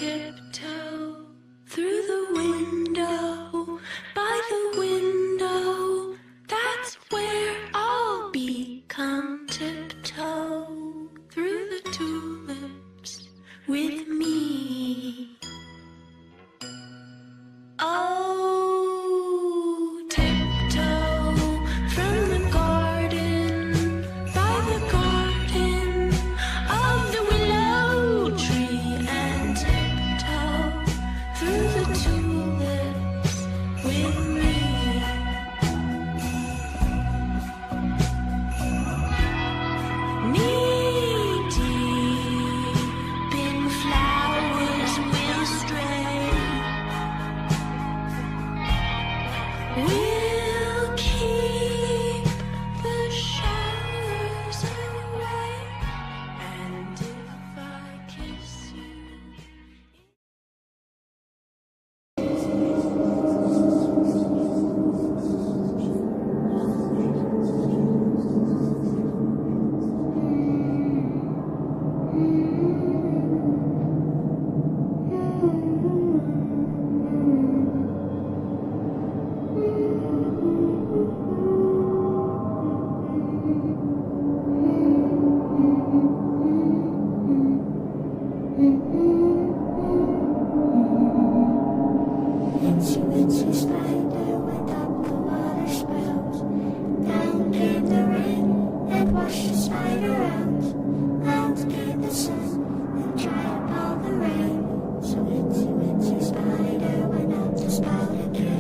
Tiptoe through the window, by the window, that's where I'll be. Come tiptoe through the tulips with me. Oh, tiptoe from the garden, by the garden of the willow tree, and tiptoe through the tulips with me. Knee deep in flowers we'll stray. We'll keep the showers away, and if I kiss you. Itsy spider went up the water spout. Down came the rain and washed the spider out. Out came the sun and dried up all the rain. So itsy spider went up the spout again.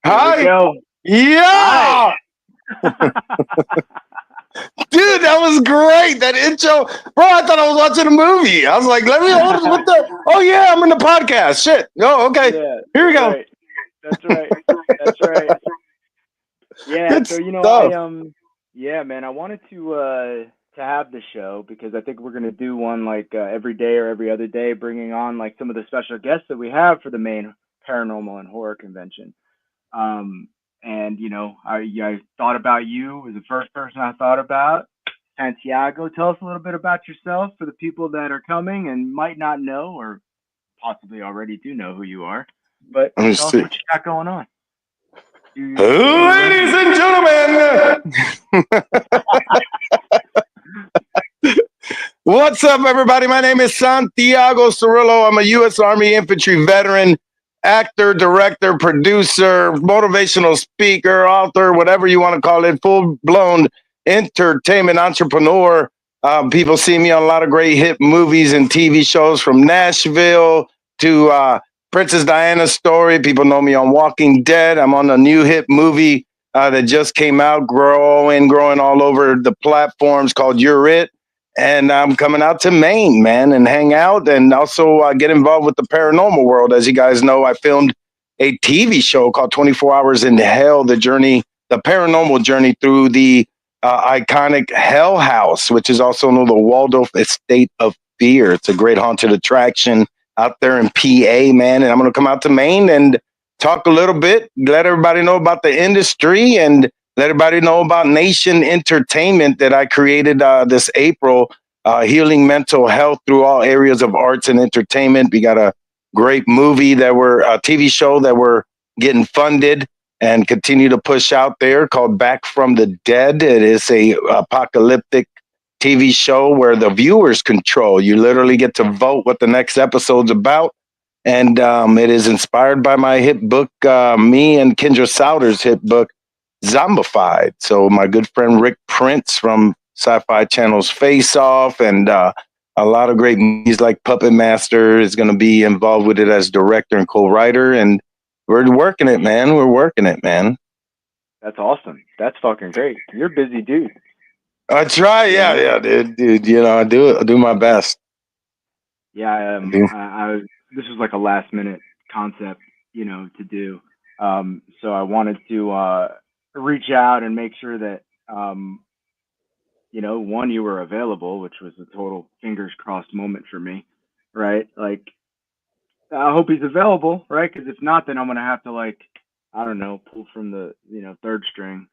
Hi. Go. Yeah. Dude, that was great. That intro. Bro, I thought I was watching a movie. I was like, let me hold what the oh yeah, I'm in the podcast. Shit. Oh, okay. Yeah, Here we go. right. That's right. That's right. Yeah, Good so stuff. yeah, man, I wanted to have the show because I think we're gonna do one like every day or every other day, bringing on like some of the special guests that we have for the Maine Paranormal and Horror Convention. And I thought about you as the first person I thought about. Santiago, tell us a little bit about yourself for the people that are coming and might not know or possibly already do know who you are. But Let me tell us see. what you got going on. Ladies and gentlemen. What's up, everybody? My name is Santiago Cirillo. I'm a U.S. Army infantry veteran, actor, director, producer, motivational speaker, author, whatever you want to call it, full-blown entertainment entrepreneur. People see me on a lot of great hit movies and TV shows, from Nashville to Princess Diana's Story. People know me on Walking Dead. I'm on a new hit movie that just came out, growing all over the platforms, called You're It. And I'm coming out to Maine, man, and hang out and also get involved with the paranormal world. As you guys know, I filmed a TV show called 24 Hours in Hell, the paranormal journey through the iconic Hell House, which is also known as the Waldorf Estate of Fear. It's a great haunted attraction out there in PA, man. And I'm going to come out to Maine and talk a little bit, let everybody know about the industry and let everybody know about Nation Entertainment that I created this April, healing mental health through all areas of arts and entertainment. We got a great movie a TV show that we're getting funded and continue to push out there called Back from the Dead. It is a apocalyptic TV show where the viewers control. You literally get to vote what the next episode's about. And it is inspired by my hit book, me and Kendra Souter's hit book, Zombified. So my good friend Rick Prince from Sci-Fi Channel's Face Off and a lot of great movies like Puppet Master is going to be involved with it as director and co-writer. And we're working it, man. We're working it, man. That's awesome. That's fucking great. You're a busy dude. I try. Yeah, dude. You know, I do my best. Yeah, this was like a last minute concept. to do. So I wanted to reach out and make sure that one, you were available, which was a total fingers crossed moment for me, right? Like, I hope he's available, right? Because if not, then I'm gonna have to, like, I don't know, pull from the third string.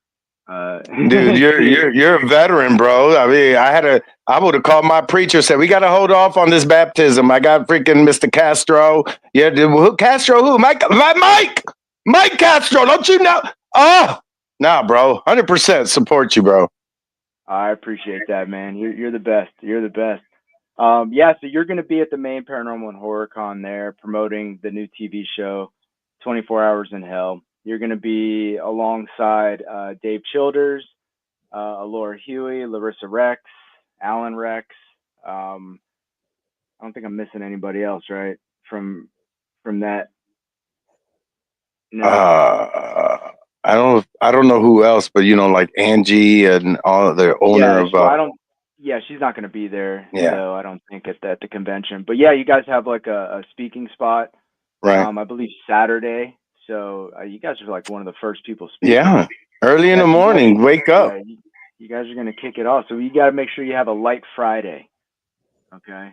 Dude, you're a veteran, bro. I mean, I would have called my preacher, said we got to hold off on this baptism. I got freaking Mr. Castro. Yeah, who Castro? Who? Mike Castro. Don't you know? Oh, nah, bro. 100% support you, bro. I appreciate that, man. You're the best. You're the best. Yeah, so you're gonna be at the Maine Paranormal and Horror Con there, promoting the new TV show, 24 Hours in Hell. You're gonna be alongside Dave Childers, Laura Huey, Larissa Rex, Alan Rex. Um, I don't think I'm missing anybody else, right? From that. No. I don't know who else, but like Angie and all the owner Yeah, of so I don't. Yeah, she's not going to be there, yeah, though. I don't think at the convention. But yeah, you guys have like a speaking spot. right. I believe Saturday. So you guys are like one of the first people speaking. Yeah. Early in Yeah, the so morning, wake up. you guys are going to kick it off. So you got to make sure you have a light Friday. Okay.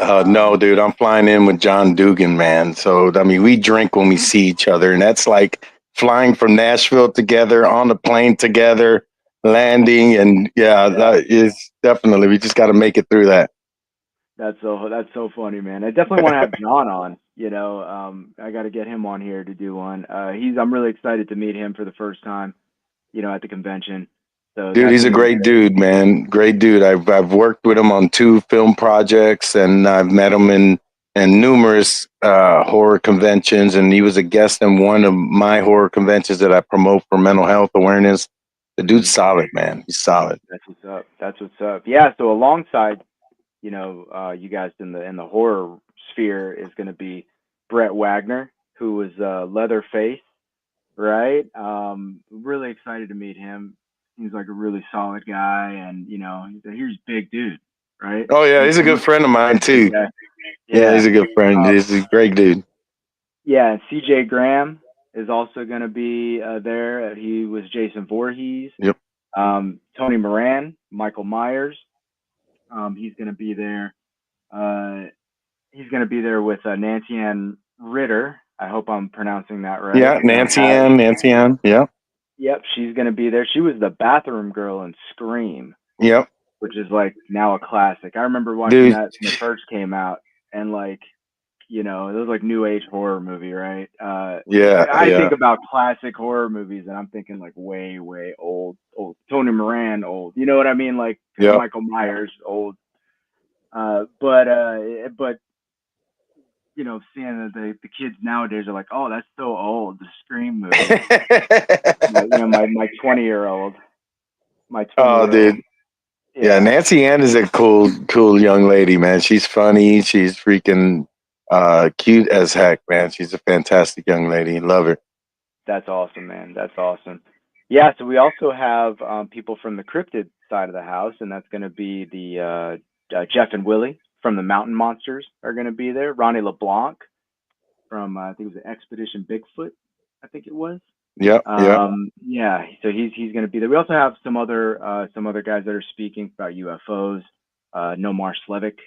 No, dude, I'm flying in with John Dugan, man. So, I mean, we drink when we see each other, and that's like flying from Nashville together, on the plane together, landing. And yeah, that is definitely, we just got to make it through that. That's so funny, man. I definitely want to have John on. I got to get him on here to do one. I'm really excited to meet him for the first time. At the convention. So Dude, that's he's a gonna be great dude, man. Great dude. I've worked with him on 2 film projects, and I've met him in numerous horror conventions, and he was a guest in one of my horror conventions that I promote for mental health awareness. The dude's solid, man. He's solid. That's what's up. That's what's up. Yeah. So alongside, you guys in the horror sphere is going to be Brett Wagner, who was Leatherface, right? Really excited to meet him. Seems like a really solid guy, and he's a big dude, right? Oh yeah, he's a good friend of mine too. Yeah, he's a good friend. He's a great dude. Yeah, and CJ Graham is also going to be there. He was Jason Voorhees. Yep. Tony Moran, Michael Myers. He's going to be there. He's going to be there with Nancy Ann Ritter. I hope I'm pronouncing that right. Yeah, Nancy Ann. Yeah. Yep, she's going to be there. She was the bathroom girl in Scream. Yep. Which is like now a classic. I remember watching that when it first came out, and like, it was like new age horror movie, right? Yeah. I think about classic horror movies, and I'm thinking like way, way old Tony Moran, old. You know what I mean? Like Michael Myers, old. But seeing that the kids nowadays are like, oh, that's so old, the Scream movie. my 20-year-old, Oh, dude. Yeah, Nancy Ann is a cool young lady, man. She's funny. She's freaking cute as heck, man. She's a fantastic young lady. Love her. That's awesome, man. That's awesome. Yeah, so we also have people from the cryptid side of the house, and that's going to be the Jeff and Willie from the Mountain Monsters are going to be there. Ronnie LeBlanc from I think it was Expedition Bigfoot, I think it was. Yep. Yeah. So he's going to be there. We also have some other guys that are speaking about UFOs. Nomar Slevik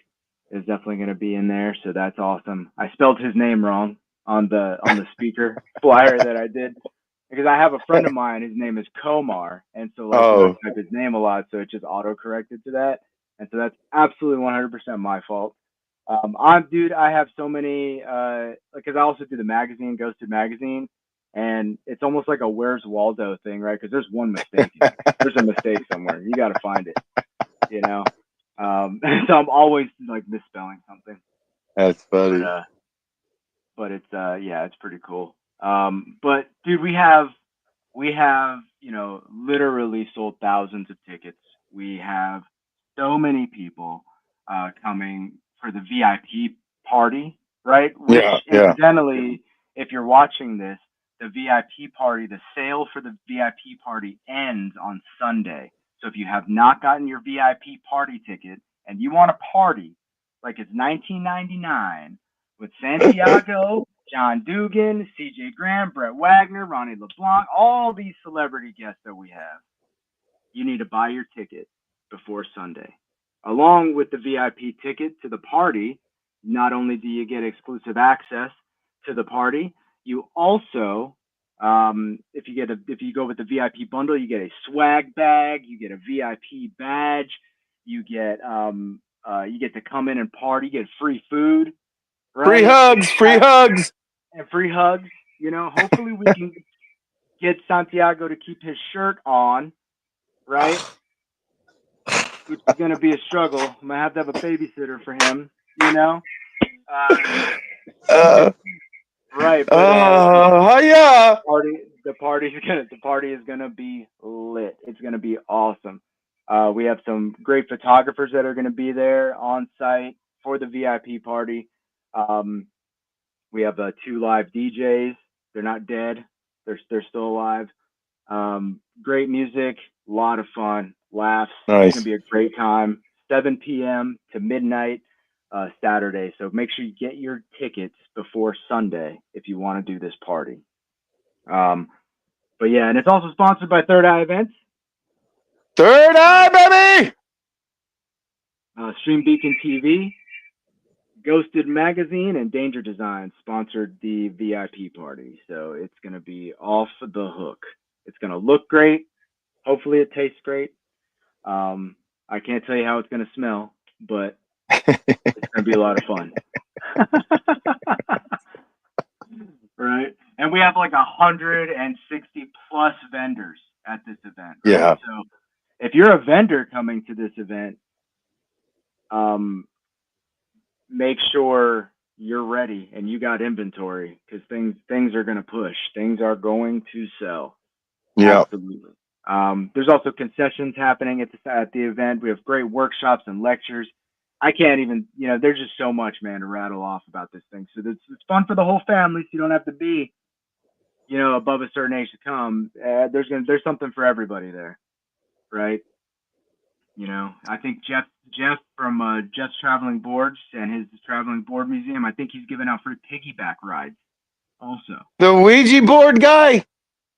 is definitely going to be in there, so that's awesome. I spelled his name wrong on the speaker flyer that I did because I have a friend of mine. His name is Komar, and so I type his name a lot, so it just auto corrected to that, and so that's absolutely 100% my fault. I have so many because I also do the magazine, Ghosted Magazine. And it's almost like a Where's Waldo thing, right? Because there's one mistake. There's a mistake somewhere. You got to find it, So I'm always like misspelling something. That's funny. But it's it's pretty cool. But dude, we have literally sold thousands of tickets. We have so many people coming for the VIP party, right? Which incidentally, if you're watching this, the VIP party, the sale for the VIP party ends on Sunday. So if you have not gotten your VIP party ticket and you want to party like it's 1999 with Santiago, John Dugan, CJ Graham, Brett Wagner, Ronnie LeBlanc, all these celebrity guests that we have. You need to buy your ticket before Sunday. Along with the VIP ticket to the party, not only do you get exclusive access to the party, you also, if you go with the VIP bundle, you get a swag bag, you get a VIP badge, you get to come in and party, you get free food, right? Free hugs. And free hugs. You know, hopefully we can get Santiago to keep his shirt on, right? Which is going to be a struggle. I'm going to have a babysitter for him, you know? Right. But, yeah. the party is gonna be lit. It's gonna be awesome. We have some great photographers that are gonna be there on site for the VIP party. We have 2 live DJs. They're not dead. They're still alive. Great music, a lot of fun, laughs. Nice. It's gonna be a great time. 7 p.m. to midnight Saturday. So make sure you get your tickets before Sunday if you want to do this party. But yeah, and it's also sponsored by Third Eye Events. Third Eye, baby! Stream Beacon TV, Ghosted Magazine, and Danger Design sponsored the VIP party. So it's going to be off the hook. It's going to look great. Hopefully it tastes great. I can't tell you how it's going to smell, but it's going to be a lot of fun. Right? And we have like 160 plus vendors at this event. Right? Yeah. So if you're a vendor coming to this event, make sure you're ready and you got inventory because things are going to push. Things are going to sell. Yeah. Absolutely. There's also concessions happening at the event. We have great workshops and lectures. I can't even, there's just so much, man, to rattle off about this thing. So it's fun for the whole family. So you don't have to be, above a certain age to come. There's something for everybody there, right? I think Jeff from Jeff's Traveling Boards and his Traveling Board Museum, I think he's giving out free piggyback rides also. The Ouija board guy?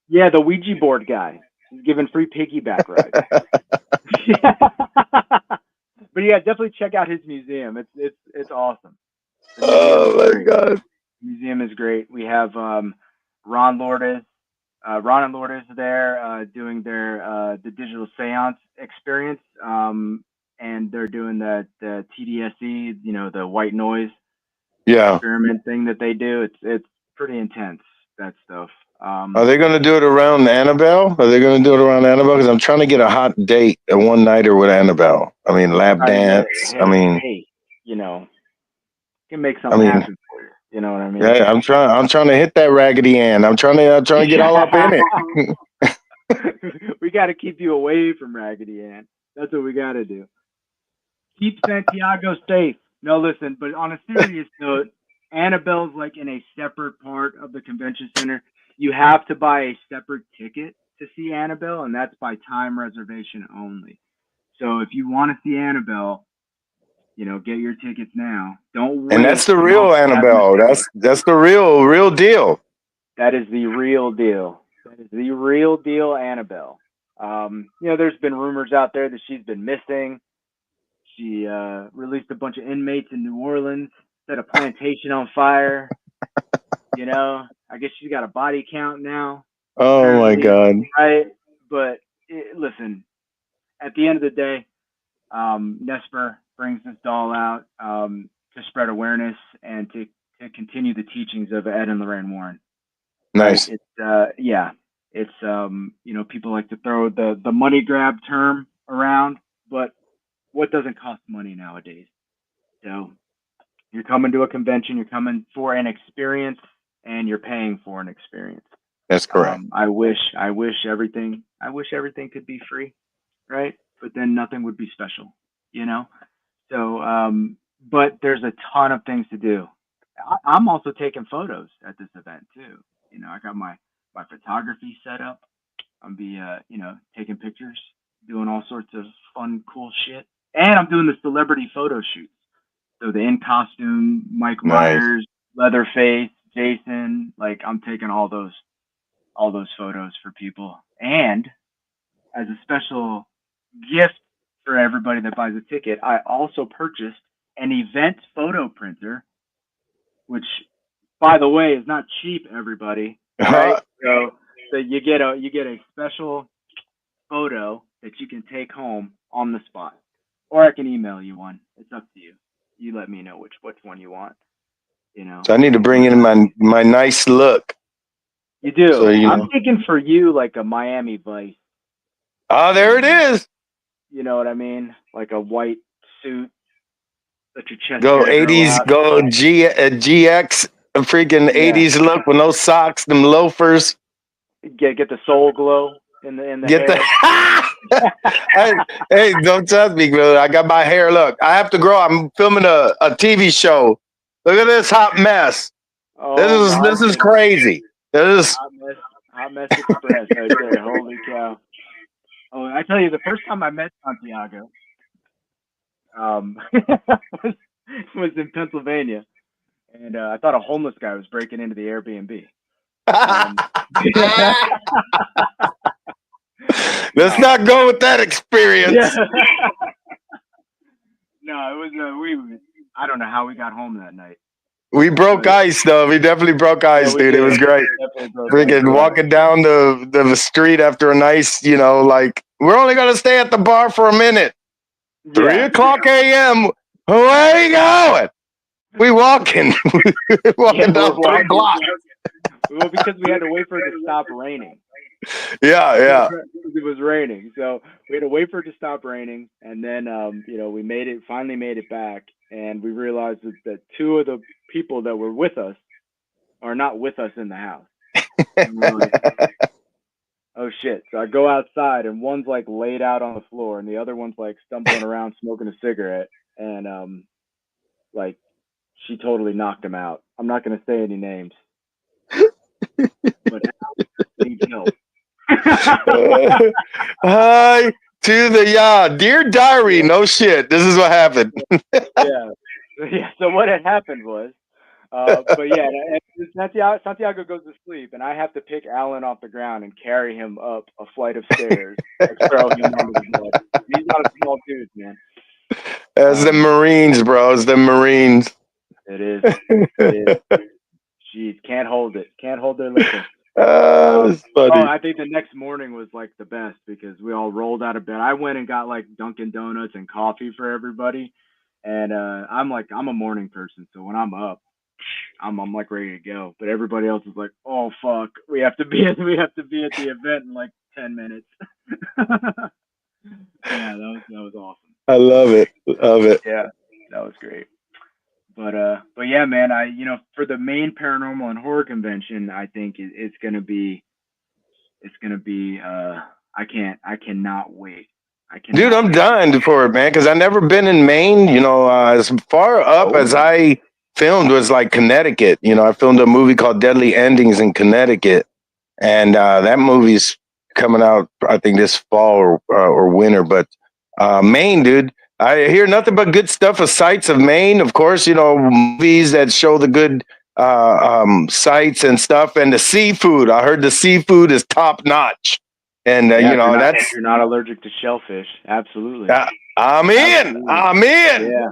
Yeah, the Ouija board guy. He's giving free piggyback rides. But yeah, definitely check out his museum. It's awesome. Oh my God. The museum is great. We have Ron Lourdes. Ron and Lourdes there doing their the digital seance experience. And they're doing the TDSE, the white noise experiment thing that they do. It's pretty intense, that stuff. Are they going to do it around Annabelle? Because I'm trying to get a hot date, a one-nighter with Annabelle. I mean, lap dance. Hey, can make something happen for you. You know what I mean? Yeah, I'm trying to hit that Raggedy Ann. I'm trying to get all up in it. We got to keep you away from Raggedy Ann. That's what we got to do. Keep Santiago safe. No, listen, but on a serious note, Annabelle's like in a separate part of the convention center. You have to buy a separate ticket to see Annabelle, and that's by time reservation only. So if you want to see Annabelle, get your tickets now. Don't wait. And that's the real Annabelle. That's the real deal. That is the real deal. That is the real deal Annabelle. There's been rumors out there that she's been missing. She released a bunch of inmates in New Orleans, set a plantation on fire. I guess she's got a body count now. Oh my God. Right? But listen, at the end of the day, Nesper brings this doll out to spread awareness and to continue the teachings of Ed and Lorraine Warren. Nice. Right? It's people like to throw the money grab term around, but what doesn't cost money nowadays? So you're coming to a convention, you're coming for an experience, and you're paying for an experience. That's correct. I wish everything could be free, right? But then nothing would be special, So, but there's a ton of things to do. I'm also taking photos at this event too. I got my photography set up. I'm taking pictures, doing all sorts of fun, cool shit, and I'm doing the celebrity photo shoots. So the in costume, Mike Myers, Leatherface, Jason, like I'm taking all those photos for people. And as a special gift for everybody that buys a ticket, I also purchased an event photo printer, which, by the way, is not cheap. Everybody, right? So you get a special photo that you can take home on the spot, or I can email you one. It's up to you. You let me know which one you want. You know. So I need to bring in my nice look. You do. So, I'm thinking for you like a Miami Vice. Oh, there it is. You know what I mean? Like a white suit. Let your chest Go hair grow 80s, out. go GX, a freaking 80s look with no socks, them loafers. Get the soul glow in the Get hair. hey, don't touch me, bro. I got my hair. Look, I have to grow. I'm filming a TV show. Look at this hot mess. Oh, This is crazy. This is Hot mess express right there. Holy cow! Oh, I tell you, the first time I met Santiago, was in Pennsylvania, and I thought a homeless guy was breaking into the Airbnb. Let's not go with that experience. Yeah. No, it was I don't know how we got home that night. We broke ice though. We definitely broke ice, dude. It was great. Freaking walking down the street after a nice, like we're only gonna stay at the bar for a minute. 3:00 a.m. Where are you going? We walking. Walking down 3 blocks. Well, because we had to wait for it to stop raining. Yeah. It was raining, so we had to wait for it to stop raining, and then we finally made it back, and we realized that two of the people that were with us are not with us in the house. Like, oh shit! So I go outside, and one's like laid out on the floor, and the other one's like stumbling around smoking a cigarette, and like she totally knocked him out. I'm not gonna say any names, but needs help. Hi to the Dear Diary. No shit. This is what happened. Yeah. So what had happened was, but yeah, Santiago goes to sleep, and I have to pick Alan off the ground and carry him up a flight of stairs and throw him onto the bed. He's not a small dude, man. It's the Marines, bro. It's the Marines. It is. Jeez, can't hold it. Can't hold their liquor. That's funny. I think the next morning was like the best because we all rolled out of bed. I went and got like Dunkin' Donuts and coffee for everybody, and I'm a morning person, so when I'm up, I'm like ready to go. But everybody else is like, oh fuck, we have to be at the event in like 10 minutes. Yeah, that was awesome. I love it. Yeah, that was great. But yeah, man, for the Maine Paranormal and Horror Convention, I think it's gonna be I cannot wait. Dude, I'm dying for it, man, because I've never been in Maine. As far up as I filmed was like Connecticut. I filmed a movie called Deadly Endings in Connecticut, and that movie's coming out, I think, this fall or winter. But Maine, dude, I hear nothing but good stuff of sights of Maine. Of course, movies that show the good sights and stuff, and the seafood. I heard the seafood is top notch. And if you're not allergic to shellfish, absolutely. I'm in. Yeah.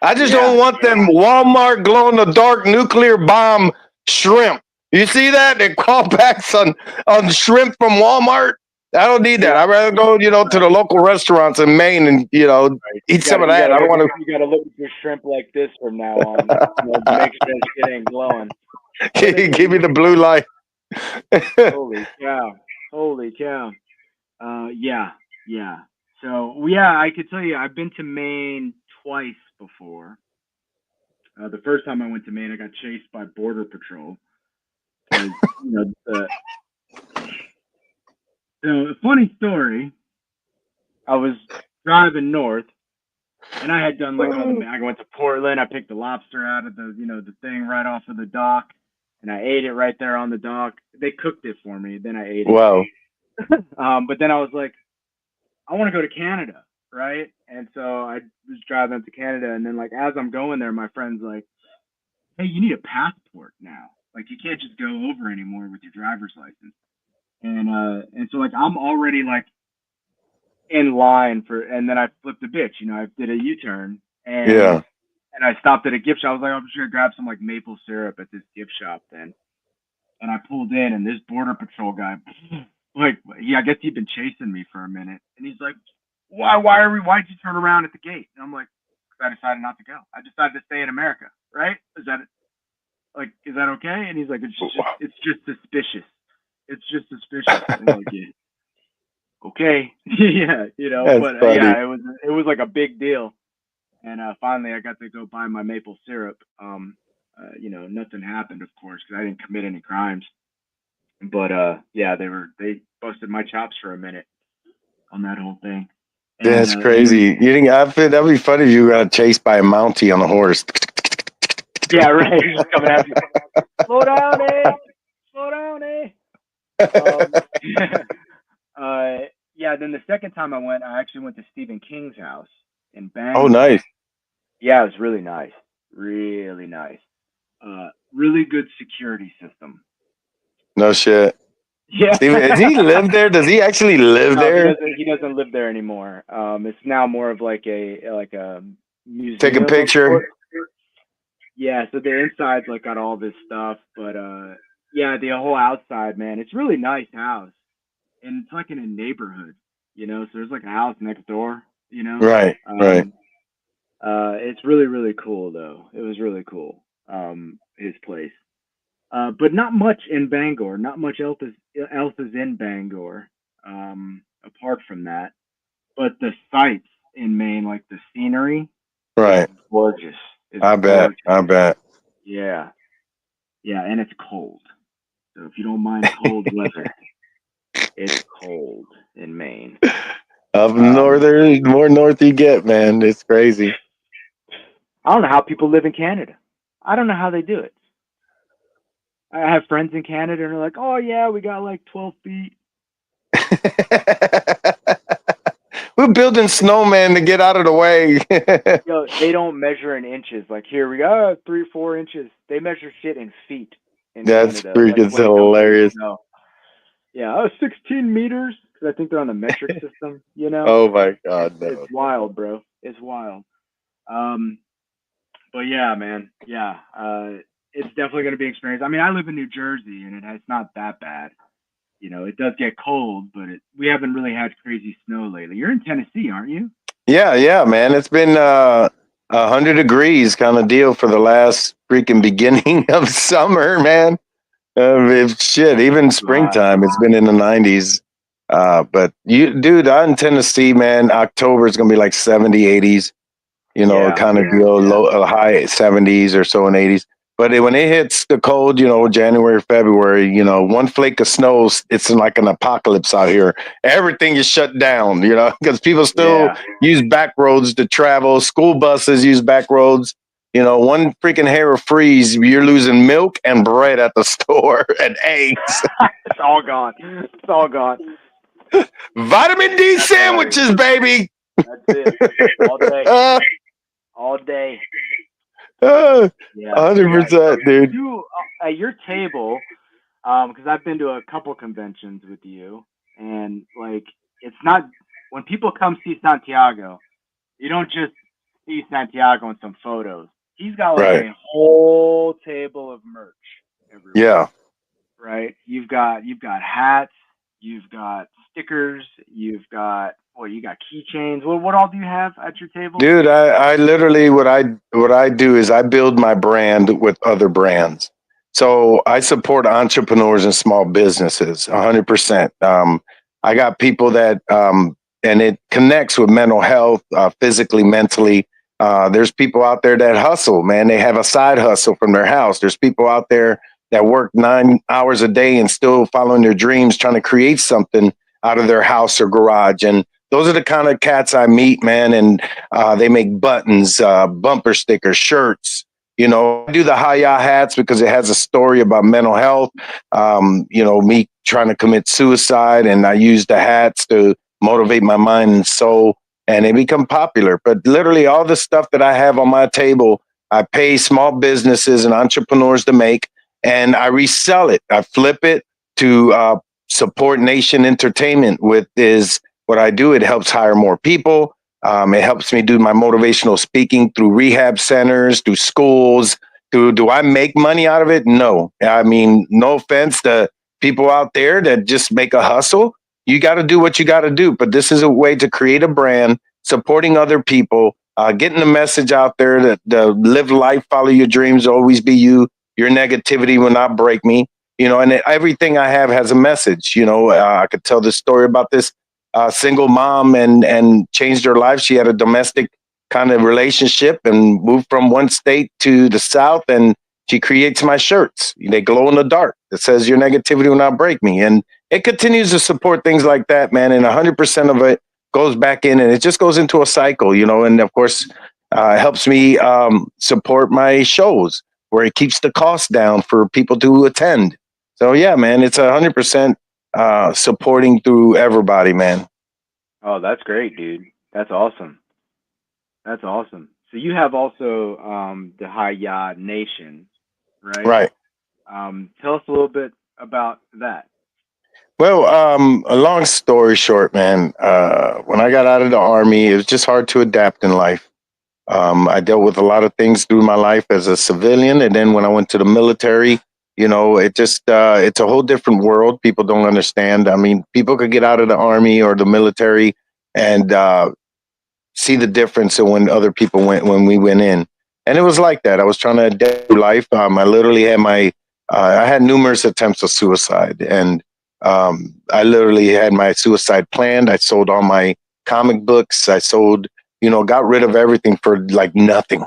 I just don't want them Walmart glow in the dark nuclear bomb shrimp. You see that? The callbacks on shrimp from Walmart. I don't need that. I'd rather go, to the local restaurants in Maine and eat some of that. I don't want to. You got to look at your shrimp like this from now on. Make sure that shit ain't glowing. Give me the blue light. Holy cow. Yeah. So, I could tell you, I've been to Maine twice before. The first time I went to Maine, I got chased by Border Patrol. The funny story, I was driving north, and I had done I went to Portland, I picked the lobster out of the thing right off of the dock, and I ate it right there on the dock. They cooked it for me, then I ate it. Wow. But then I was like, I want to go to Canada, right? And so I was driving up to Canada, and then as I'm going there, my friend's like, hey, you need a passport now. Like you can't just go over anymore with your driver's license. And so like I'm already like in line for, and then I flipped a bitch. I did a U-turn Yeah. and I stopped at a gift shop. I was like, I'm just gonna grab some like maple syrup at this gift shop then. And I pulled in, and this border patrol guy, like, I guess he'd been chasing me for a minute, and he's like, why'd you turn around at the gate? And I'm like, because I decided not to go. I decided to stay in America, right? Is that okay? And he's like, it's just suspicious. It's just suspicious. I'm like, yeah, okay, yeah, That's but funny. yeah, it was like a big deal. And finally, I got to go buy my maple syrup. Nothing happened, of course, because I didn't commit any crimes. But yeah, they busted my chops for a minute on that whole thing. And, That's crazy. You think that'd be funny if you got chased by a Mountie on a horse? Yeah, right. He's just coming after you. Slow down, eh? Slow down, eh? Yeah. Then the second time I went, I actually went to Stephen King's house in Bangor. Oh, nice. Yeah, it was really nice. Really nice. Really good security system. No shit. Yeah. Steven, does he live there? Does he actually live there? He doesn't live there anymore. It's now more of like a museum. Take a picture. Yeah, so the inside's like got all this stuff, but yeah, the whole outside, man, it's really nice house, and it's like in a neighborhood, so there's like a house next door, Right. Right. It's really really cool though. It was really cool. His place. But not much in Bangor. Not much else is in Bangor, apart from that. But the sights in Maine, like the scenery, right, gorgeous. I bet. Yeah, and it's cold. So if you don't mind cold weather, it's cold in Maine. Up more north you get, man. It's crazy. I don't know how people live in Canada. I don't know how they do it. I have friends in Canada, and they're like, "Oh yeah, we got like 12 feet." We're building snowmen to get out of the way. They don't measure in inches. Like here, we got 3-4 inches. They measure shit in feet. That's Canada, freaking hilarious. Yeah, 16 meters. Because I think they're on the metric system. Oh my god, no. It's wild, bro. It's wild. But yeah, man. Yeah. It's definitely going to be an experience. I mean, I live in New Jersey, and it's not that bad. It does get cold, but we haven't really had crazy snow lately. You're in Tennessee, aren't you? Yeah, man. It's been 100 degrees kind of deal for the last freaking beginning of summer, man. Even springtime, it's been in the 90s. But dude, out in Tennessee, man, October is going to be like 70, 80s. Kind of deal, low, high 70s or so in 80s. But when it hits the cold, January, February, one flake of snow, it's like an apocalypse out here. Everything is shut down, because people still use back roads to travel. School buses use back roads. One freaking hair of freeze, you're losing milk and bread at the store and eggs. It's all gone. It's all gone. Vitamin D sandwiches, baby. That's it. All day. All day. 100%, dude. At your table, because I've been to a couple conventions with you, and like it's not when people come see Santiago, you don't just see Santiago in some photos. He's got like a whole table of merch everywhere. Yeah. Right. You've got hats. You've got stickers. You've got you got keychains. What all do you have at your table? Dude, I literally what I do is I build my brand with other brands. So I support entrepreneurs and small businesses 100%. I got people that and it connects with mental health, physically, mentally. There's people out there that hustle, man. They have a side hustle from their house. There's people out there that work 9 hours a day and still following their dreams, trying to create something out of their house or garage. And those are the kind of cats I meet, man. And they make buttons, bumper stickers, shirts. I do the hyah hats because it has a story about mental health. Me trying to commit suicide, and I use the hats to motivate my mind and soul, and they become popular. But literally all the stuff that I have on my table, I pay small businesses and entrepreneurs to make. and I resell it. I flip it to support Nation Entertainment with is what I do. It helps hire more people. It helps me do my motivational speaking through rehab centers, through schools. Do I make money out of it? No. I mean, no offense to people out there that just make a hustle. You got to do what you got to do. But this is a way to create a brand, supporting other people, getting the message out there that live life, follow your dreams, always be you. Your negativity will not break me. And everything I have has a message. I could tell this story about this single mom and changed her life. She had a domestic kind of relationship and moved from one state to the South, and she creates my shirts. They glow in the dark. It says your negativity will not break me. And it continues to support things like that, man. And 100% of it goes back in, and it just goes into a cycle, and of course, it helps me support my shows where it keeps the cost down for people to attend. So yeah, man, it's 100% supporting through everybody, man. Oh, that's great, dude. That's awesome. That's awesome. So you have also the hyah Nation, right? Right. Tell us a little bit about that. Well, a long story short, man, when I got out of the army, it was just hard to adapt in life. I dealt with a lot of things through my life as a civilian. And then when I went to the military, it just, it's a whole different world. People don't understand. I mean, people could get out of the army or the military and see the difference in when other people went, when we went in. And it was like that. I was trying to adapt to life. I literally had I had numerous attempts of suicide, and I literally had my suicide planned. I sold all my comic books. I sold, got rid of everything for like nothing,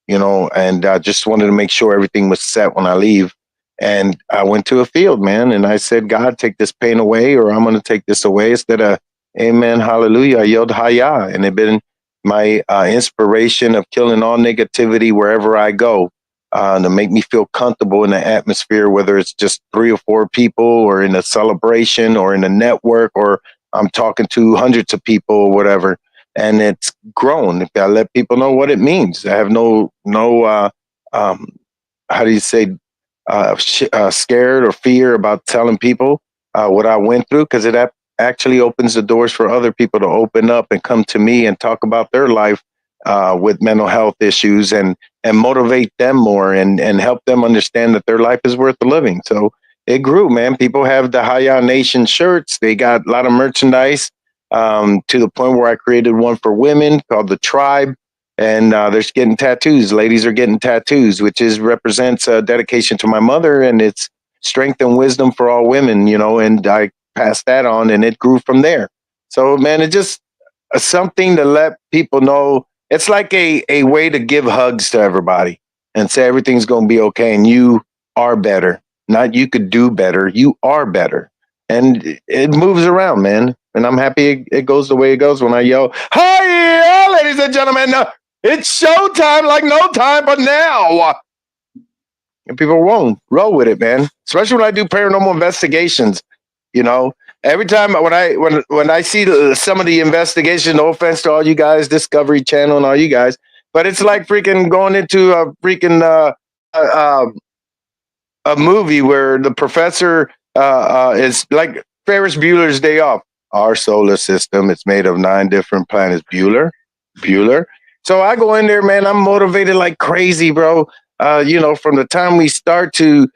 and I just wanted to make sure everything was set when I leave. And I went to a field, man, and I said, God, take this pain away, or I'm going to take this away. Instead of amen, hallelujah, I yelled hyah. And it been my inspiration of killing all negativity wherever I go, to make me feel comfortable in the atmosphere, whether it's just 3 or 4 people or in a celebration or in a network, or I'm talking to hundreds of people or whatever. And it's grown. I let people know what it means. I have no how do you say, scared or fear about telling people what I went through, because it actually opens the doors for other people to open up and come to me and talk about their life with mental health issues, and motivate them more and help them understand that their life is worth the living. So it grew, man. People have the hyah Nation shirts. They got a lot of merchandise, to the point where I created one for women called the Tribe. And they're getting tattoos. Ladies are getting tattoos, which represents a dedication to my mother, and it's strength and wisdom for all women, and I passed that on, and it grew from there. So, man, it just something to let people know. It's like a way to give hugs to everybody and say everything's going to be okay, and you are better. Not you could do better. You are better. And it moves around, man. And I'm happy it goes the way it goes when I yell, "Hi, ladies and gentlemen. It's showtime like no time but now." And people won't roll with it, man. Especially when I do paranormal investigations. Every time when I see some of the investigation, no offense to all you guys, Discovery Channel and all you guys, but it's like freaking going into a freaking a movie where the professor is like Ferris Bueller's Day Off. Our solar system, it's made of 9 different planets. Bueller. So I go in there, man. I'm motivated like crazy, bro. From the time we start to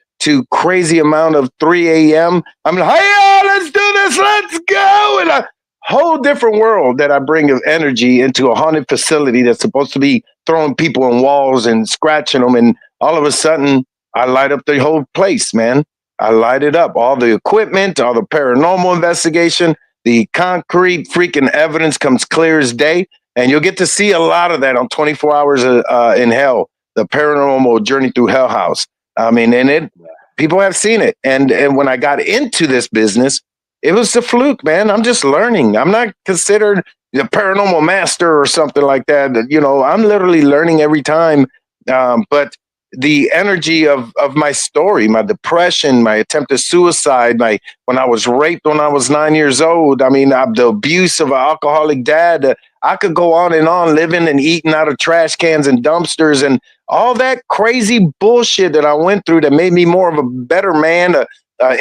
crazy amount of 3 a.m. I'm like, hey, let's do this. Let's go. And a whole different world that I bring of energy into a haunted facility that's supposed to be throwing people on walls and scratching them. And all of a sudden, I light up the whole place, man. I light it up. All the equipment, all the paranormal investigation, the concrete freaking evidence comes clear as day. And you'll get to see a lot of that on 24 Hours in Hell, the paranormal journey through Hell House. I mean, and people have seen it. And when I got into this business, it was a fluke, man. I'm just learning. I'm not considered the paranormal master or something like that. I'm literally learning every time. But the energy of my story, my depression, my attempted suicide, when I was raped when I was 9 years old. I mean, the abuse of an alcoholic dad. I could go on and on, living and eating out of trash cans and dumpsters, and all that crazy bullshit that I went through that made me more of a better man, a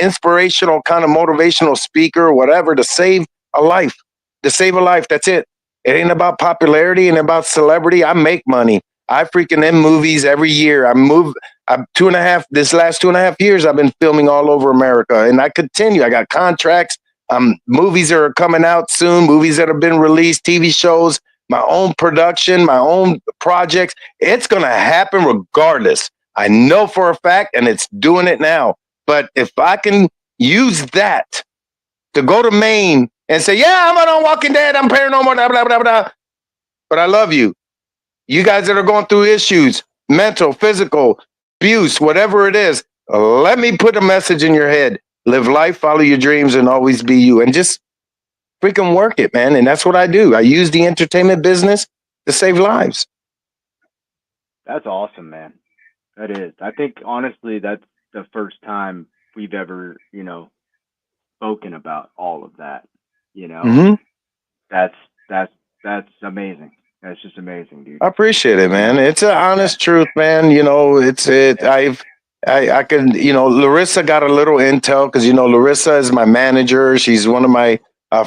inspirational kind of motivational speaker or whatever to save a life. To save a life. That's it. It ain't about popularity and about celebrity. I make money. I freaking in movies every year. I'm this last 2.5 years, I've been filming all over America and I continue. I got contracts. Movies are coming out soon, movies that have been released, TV shows, my own production, my own projects. It's going to happen regardless. I know for a fact, and it's doing it now. But if I can use that to go to Maine and say, yeah, I'm on Walking Dead, I'm paranormal, blah, blah, blah, blah. But I love you. You guys that are going through issues, mental, physical, abuse, whatever it is, let me put a message in your head. Live life, follow your dreams, and always be you. And just freaking work it, man. And that's what I do. I use the entertainment business to save lives. That's awesome, man. That is. I think honestly, that's the first time we've ever, spoken about all of that. Mm-hmm. That's amazing. That's just amazing, dude. I appreciate it, man. It's an honest truth, man. I can, Larissa got a little intel because, Larissa is my manager. She's one of my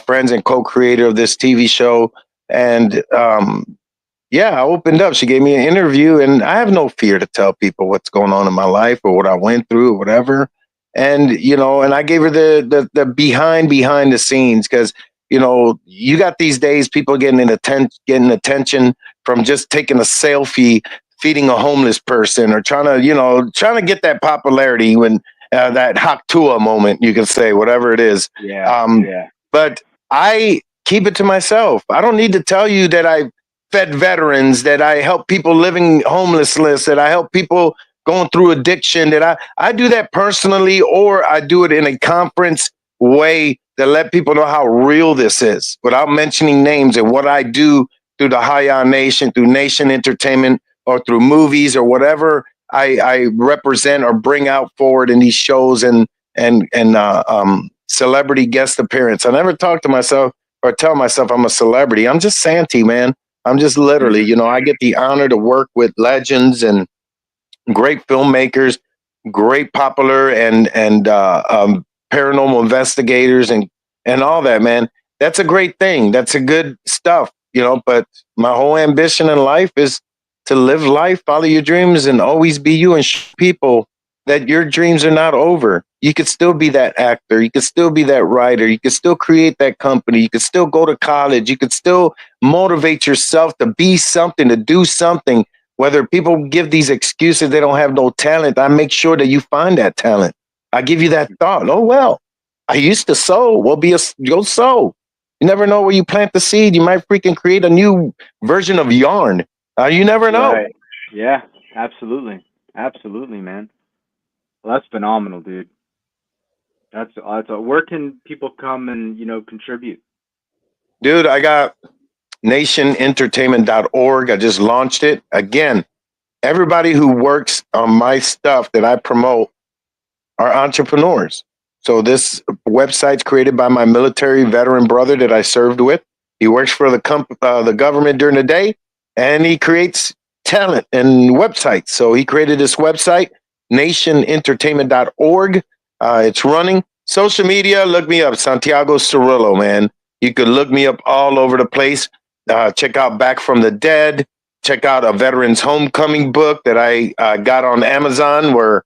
friends and co-creator of this TV show. And I opened up. She gave me an interview and I have no fear to tell people what's going on in my life or what I went through or whatever. And, and I gave her the behind the scenes because, you got these days people getting attention from just taking a selfie, feeding a homeless person or trying to get that popularity when that Haktua moment, you can say, whatever it is. Yeah. But I keep it to myself. I don't need to tell you that I fed veterans, that I help people living homelessness, that I help people going through addiction, that I do that personally, or I do it in a conference way to let people know how real this is without mentioning names and what I do through the hyah Nation, through Nation Entertainment, or through movies or whatever I represent or bring out forward in these shows and celebrity guest appearance. I never talk to myself or tell myself I'm a celebrity. I'm just Santee, man. I'm just literally, I get the honor to work with legends and great filmmakers, great popular and paranormal investigators and all that, man. That's a great thing. That's a good stuff, but my whole ambition in life is to live life, follow your dreams, and always be you and show people that your dreams are not over. You could still be that actor. You could still be that writer. You could still create that company. You could still go to college. You could still motivate yourself to be something, to do something. Whether people give these excuses, they don't have no talent, I make sure that you find that talent. I give you that thought. Oh, well, I used to sew. Well, go sew. You never know where you plant the seed. You might freaking create a new version of yarn. You never know. Right. Yeah, absolutely. Absolutely, man. Well, that's phenomenal, dude. That's where can people come and, contribute? Dude, I got nationentertainment.org. I just launched it. Again, everybody who works on my stuff that I promote are entrepreneurs. So this website's created by my military veteran brother that I served with. He works for the government during the day, and he creates talent and websites. So he created this website, nationentertainment.org. It's running. Social media, look me up, Santiago Cirillo, man. You could look me up all over the place. Check out Back from the Dead. Check out a Veterans Homecoming book that I got on Amazon where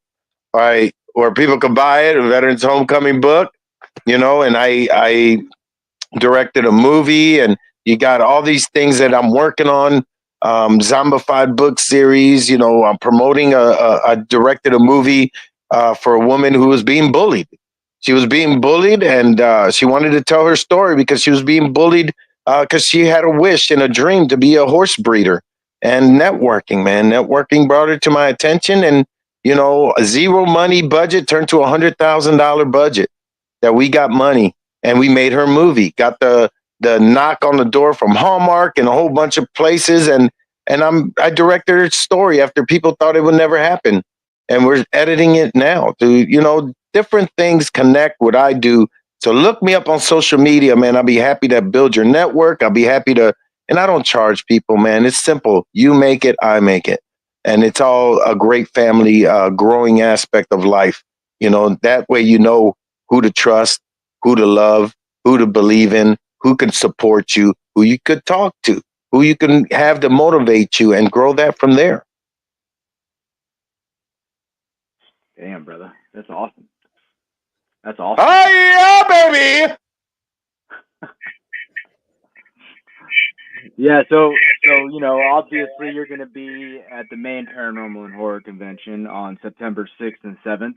people could buy it, a Veterans Homecoming book, and I directed a movie, and you got all these things that I'm working on. Zombified book series, I'm promoting I directed a movie for a woman who was being bullied. She was being bullied, and she wanted to tell her story because she was being bullied because she had a wish and a dream to be a horse breeder. And networking brought her to my attention, and a zero money budget turned to $100,000 budget that we got money, and we made her movie. Got the knock on the door from Hallmark and a whole bunch of places, and I directed her story after people thought it would never happen, and we're editing it now to different things connect what I do. So look me up on social media, man. I'll be happy to build your network. I'll be happy to, and I don't charge people, man. It's simple. You make it, I make it. and it's all a great family, growing aspect of life. That way you know who to trust, who to love, who to believe in, who can support you, who you could talk to, who you can have to motivate you and grow that from there. Damn, brother, that's awesome. That's awesome. Oh yeah, baby. Yeah, so obviously you're going to be at the Maine Paranormal and Horror Convention on September 6th and 7th.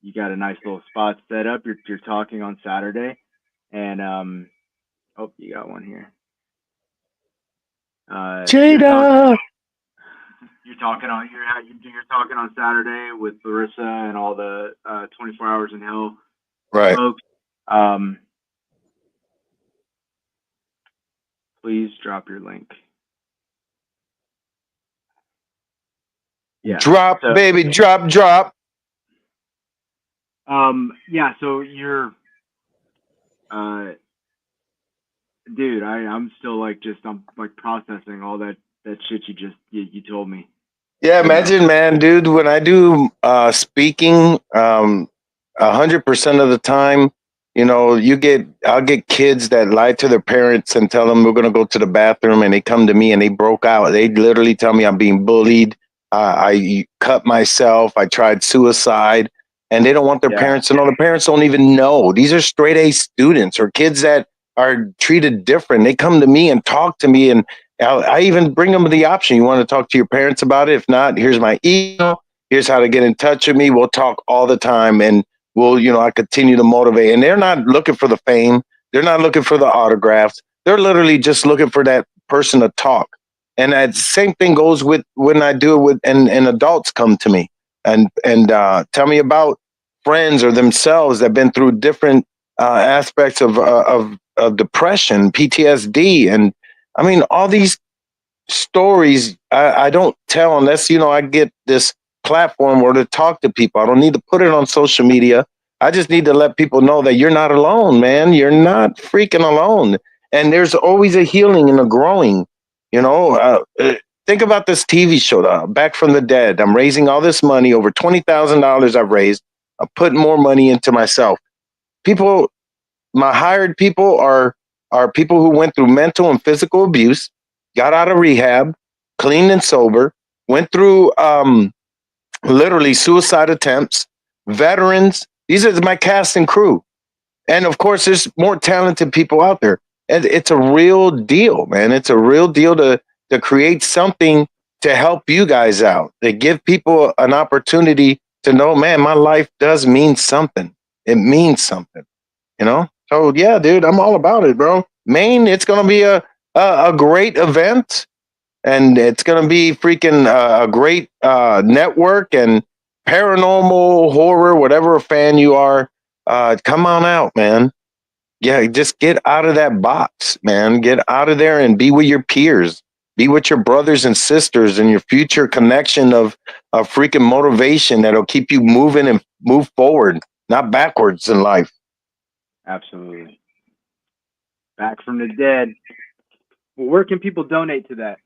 You got a nice little spot set up. You're talking on Saturday, and oh, you got one here. Jada. You're talking on Saturday with Larissa and all the 24 Hours in Hell Right. folks. Please drop your link. Yeah. Drop, so, baby, drop. Yeah. So you're, dude. I'm still like I'm like processing all that shit you told me. Yeah, imagine, man, dude, when I do speaking, 100% of the time, I'll get kids that lie to their parents and tell them we're going to go to the bathroom, and they come to me and they broke out. They literally tell me I'm being bullied. I cut myself. I tried suicide, and they don't want their parents to know. The parents don't even know. These are straight A students or kids that are treated different. They come to me and talk to me, and I even bring them the option. You want to talk to your parents about it? If not, here's my email. Here's how to get in touch with me. We'll talk all the time, and I continue to motivate. And they're not looking for the fame. They're not looking for the autographs. They're literally just looking for that person to talk. And that same thing goes with when I do it with, and adults come to me and tell me about friends or themselves that have been through different aspects of depression, PTSD, and I mean, all these stories I don't tell unless, I get this platform where to talk to people. I don't need to put it on social media. I just need to let people know that you're not alone, man. You're not freaking alone. And there's always a healing and a growing, think about this TV show, Back from the Dead. I'm raising all this money, over $20,000 I've raised. I'm putting more money into myself. My hired people are people who went through mental and physical abuse, got out of rehab, clean and sober, went through literally suicide attempts, veterans. These are my cast and crew. And of course, there's more talented people out there. And it's a real deal, man. It's a real deal to create something to help you guys out, to give people an opportunity to know, man, my life does mean something. It means something, So yeah, dude, I'm all about it, bro. Maine, it's gonna be a great event, and it's gonna be freaking a great network and paranormal horror, whatever fan you are. Come on out, man. Yeah, just get out of that box, man. Get out of there and be with your peers. Be with your brothers and sisters and your future connection of freaking motivation that'll keep you moving and move forward, not backwards in life. Absolutely. Back from the Dead. Well, where can people donate to that?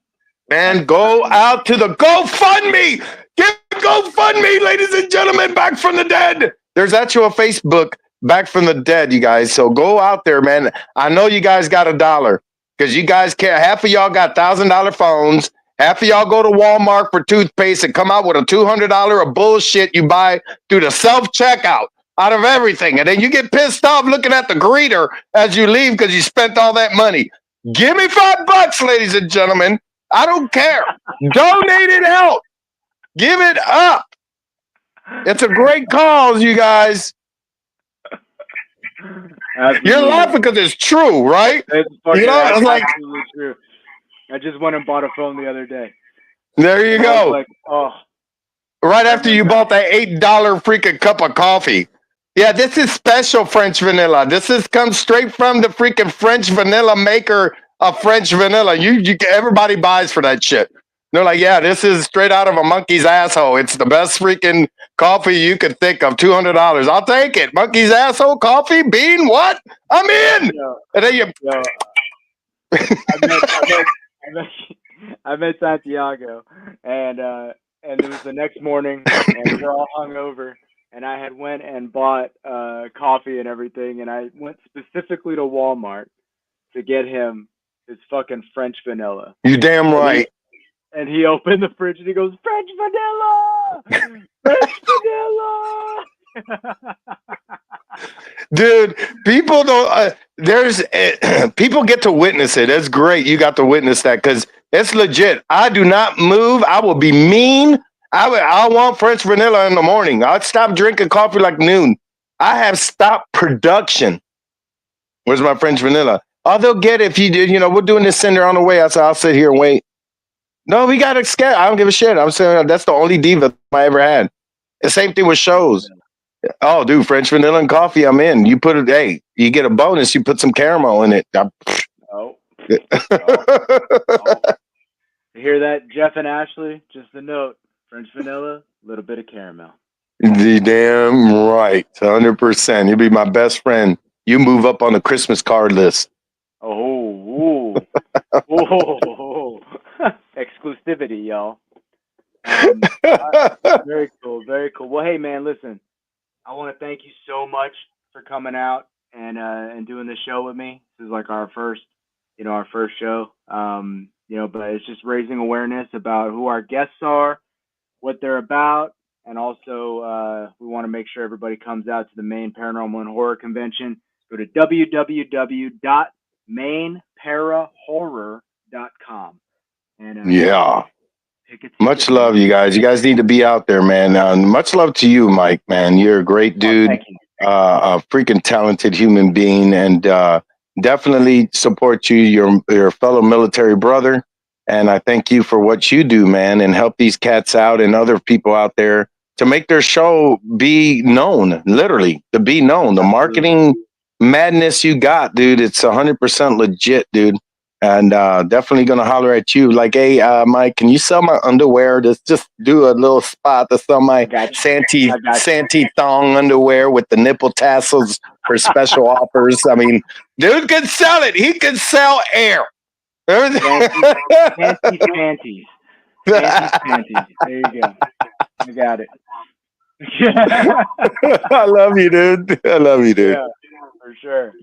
Man, go out to the GoFundMe. Get GoFundMe, ladies and gentlemen, Back from the Dead. There's actually a Facebook, Back from the Dead, you guys. So go out there, man. I know you guys got $1 because you guys care. Half of y'all got $1,000 phones. Half of y'all go to Walmart for toothpaste and come out with a $200 of bullshit you buy through the self-checkout out of everything. And then you get pissed off looking at the greeter as you leave because you spent all that money. Give me $5, ladies and gentlemen. I don't care. Donate it out. Give it up. It's a great cause, you guys. Absolutely. You're laughing because it's true, right? It's absolutely true. I just went and bought a phone the other day. There you go. Right after you bought that $8 freaking cup of coffee. Yeah, this is special French vanilla. This comes straight from the freaking French vanilla maker of French vanilla. You everybody buys for that shit. They're like, yeah, this is straight out of a monkey's asshole. It's the best freaking coffee you could think of. $200. I'll take it. Monkey's asshole coffee bean. What? I'm in. And then you. I met Santiago, and it was the next morning, and we're all hungover, and I had went and bought coffee and everything, and I went specifically to Walmart to get him his fucking French vanilla. You damn And right. he opened the fridge and he goes, French vanilla! French vanilla! Dude, people don't. There's people get to witness it. It's great. You got to witness that because it's legit. I do not move. I will be mean. I want French vanilla in the morning. I'd stop drinking coffee like noon. I have stopped production. Where's my French vanilla? Oh, they'll get it if you did. You know, we're doing this sender on the way. I said, I'll sit here and wait. No, we got to scare. I don't give a shit. I'm saying that's the only diva I ever had. The same thing with shows. Oh, dude, French vanilla and coffee, I'm in. You put it, hey, you get a bonus. You put some caramel in it. Oh. Oh. You hear that, Jeff and Ashley? Just a note. French vanilla, a little bit of caramel. The damn right. 100%. You'll be my best friend. You move up on the Christmas card list. Oh. Exclusivity, y'all. Very cool. Very cool. Well, hey, man, listen. I want to thank you so much for coming out and doing this show with me. This is like our first show. But it's just raising awareness about who our guests are, what they're about, and also we want to make sure everybody comes out to the Maine Paranormal and Horror Convention. Go to www.mainparahorror.com. And yeah. Much love, you guys. You guys need to be out there, man. Much love to you, Mike, man. You're a great dude, a freaking talented human being, and definitely support you, your fellow military brother. And I thank you for what you do, man, and help these cats out and other people out there to make their show be known, literally, to be known. The marketing madness you got, dude, it's 100% legit, dude. And definitely gonna holler at you like, hey, Mike, can you sell my underwear? Just do a little spot to sell my Santi thong underwear with the nipple tassels for special offers. I mean, dude can sell it. He can sell air. Fancy panties. There you go. I got it. I love you, dude. I love you, dude. Yeah, for sure.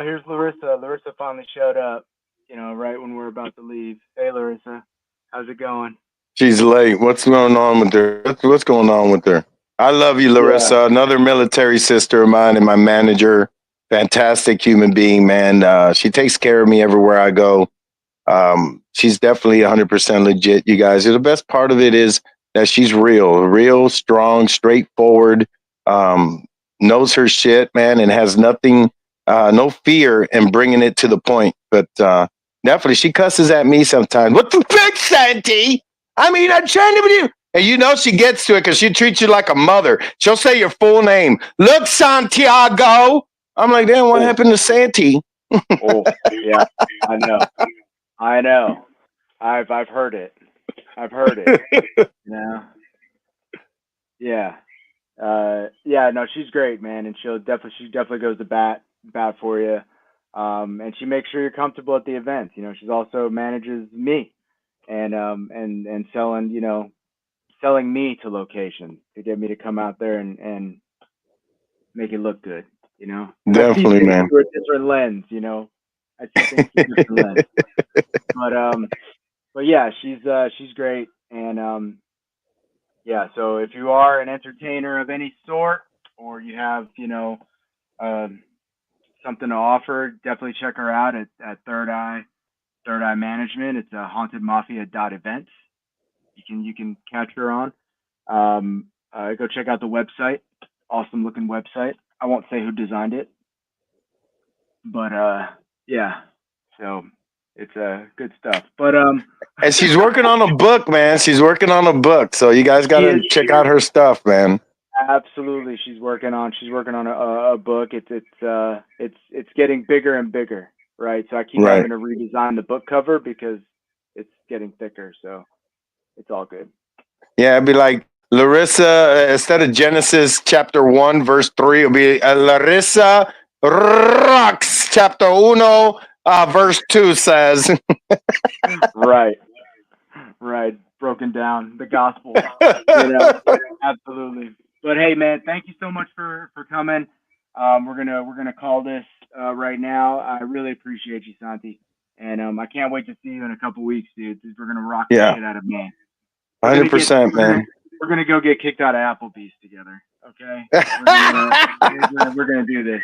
Here's Larissa. Larissa finally showed up. Right when we're about to leave. Hey, Larissa, how's it going? She's late. What's going on with her? What's going on with her? I love you, Larissa. Yeah. Another military sister of mine and my manager. Fantastic human being, man. She takes care of me everywhere I go. She's definitely 100% legit, you guys. The best part of it is that she's real, strong, straightforward, knows her shit, man, and has nothing, no fear in bringing it to the point. But definitely, she cusses at me sometimes. What the fuck, Santi? I mean, I'm trying to do. And she gets to it because she treats you like a mother. She'll say your full name. Look, Santiago. I'm like, damn, what happened to Santi? Yeah, I know. I've heard it. Yeah. No, she's great, man, and she definitely goes to bat for you. And she makes sure you're comfortable at the events. She's also manages me and selling me to locations to get me to come out there and make it look good. Definitely, man. Through a different lens. I see things through a different lens. But yeah, she's great. And so if you are an entertainer of any sort, or you have something to offer, definitely check her out at Third Eye Management. It's hauntedmafia.events. You can catch her on. Go check out the website. Awesome looking website. I won't say who designed it, but yeah. So it's good stuff. But and she's working on a book, man. She's working on a book, so you guys got to check out her stuff, man. Absolutely, she's working on a book. It's getting bigger and bigger, right? So I keep having to redesign the book cover because it's getting thicker. So it's all good. Yeah, it'd be like Larissa instead of Genesis chapter 1 verse 3. It'll be Larissa rocks chapter 1 verse 2 says. Right, right. Broken down the gospel. Absolutely. But hey, man, thank you so much for coming. We're gonna call this right now. I really appreciate you, Santi, and I can't wait to see you in a couple weeks, dude. We're gonna rock the Yeah, shit out of Maine. We're gonna get 100%, man. we're gonna go get kicked out of Applebee's together. Okay, we're gonna do this.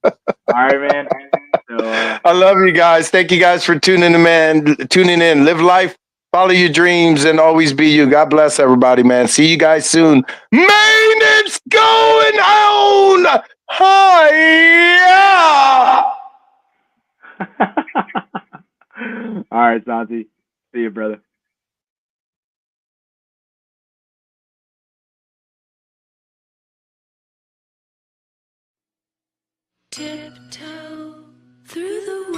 All right, man. So I love you guys. Thank you guys for tuning in, man. Tuning in. Live life, follow your dreams, and always be you. God bless everybody, man. See you guys soon. Man, it's going on. Hiya! all right, Santi. See you, brother. Tiptoe through the